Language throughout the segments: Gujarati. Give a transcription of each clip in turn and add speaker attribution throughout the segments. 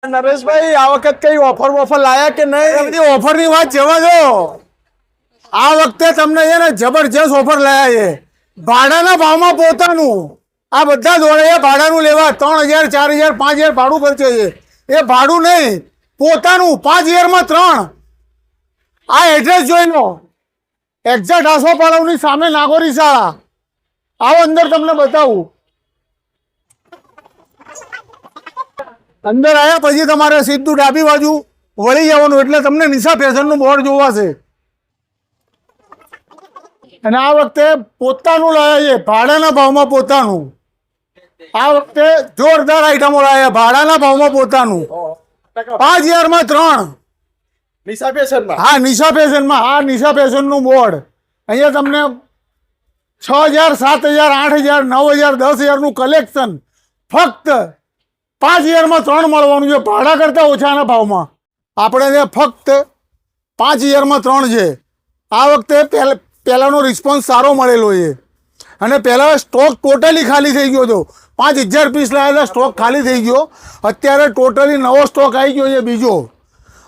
Speaker 1: નરેશભાઈ આ વખત કઈ ઓફર લાયા કે નહીં?
Speaker 2: બધી ઓફરની વાત જવા દો. આ વખતે તમને છે ને જબરજસ્ત ઓફર લાયા છે. ભાડાના ભાવમાં પોતાનું આ બધા દોડે ભાડાનું લેવા 3000 4000 5000 ભાડું ખર્ચે છે. એ ભાડું નહીં, પોતાનું 5000 માં 3. આ એડ્રેસ જોઈ લો, એક્ઝેક્ટ આસોપાલવની સામે નાગોરી શાળા. આવો અંદર તમને બતાવું. અંદર આવ્યા પછી તમારે સીધું ડાબી બાજુ વળી જવાનું એટલે તમને નિશા ફેશનનું બોર્ડ જોવાશે. અને આ વખતે પોતાનું લાયા છે, ભાડાના ભાવમાં પોતાનું. આ વખતે જોરદાર આઈટમો લાયા, ભાડાના ભાવમાં પોતાનું 5000 માં 3.
Speaker 1: નિશા ફેશનમાં?
Speaker 2: હા, નિશા ફેશનમાં. આ નિશા ફેશનનું બોર્ડ અહીંયા તમને 6000 7000 8000 9000 10000 નું કલેક્શન ફક્ત 5000 માં 3 મળવાનું છે. ભાડા કરતા ઓછાના ભાવમાં આપણે ત્યાં ફક્ત 5000 માં 3 છે. આ વખતે પહેલાંનો રિસ્પોન્સ સારો મળેલો છે. અને પહેલાં સ્ટોક ટોટલી ખાલી થઈ ગયો હતો. 5000 પીસ લાવેલા સ્ટોક ખાલી થઈ ગયો. અત્યારે ટોટલી નવો સ્ટોક આવી ગયો છે. બીજો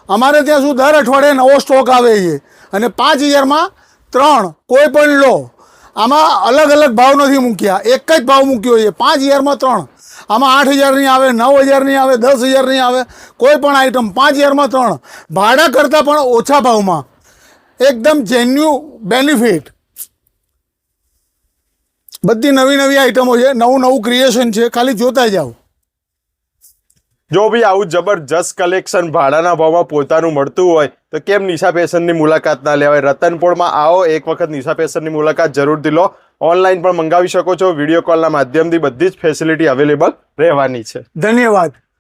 Speaker 2: અમારે ત્યાં શું દર અઠવાડિયે નવો સ્ટોક આવે છે. અને 5000 માં 3 કોઈ પણ લો. આમાં અલગ અલગ ભાવ નથી મૂક્યા, એક જ ભાવ મૂક્યો છે 5000 માં 3. આમાં 8000 નહીં આવે, 9000 નહીં આવે, 10000 નહીં આવે. કોઈ પણ આઈટમ 5000 માં 3, ભાડા કરતાં પણ ઓછા ભાવમાં, એકદમ જેન્યુ બેનિફિટ. બધી નવી નવી આઈટમો છે, નવું ક્રિએશન છે, ખાલી જોતા જાઓ.
Speaker 1: જો ભાઈ આવું જબરજસ્ત કલેક્શન ભાડાના ભાવમાં પોતાનું મળતું હોય તો કેમ નિશા ફેશનની મુલાકાત ના લેવાય? રતનપોળમાં આવો, એક વખત નિશા ફેશનની મુલાકાત જરૂરથી લો. ઓનલાઈન પણ મંગાવી શકો છો. વિડીયો કોલના માધ્યમથી બધી જ ફેસિલિટી અવેલેબલ રહેવાની છે.
Speaker 2: ધન્યવાદ.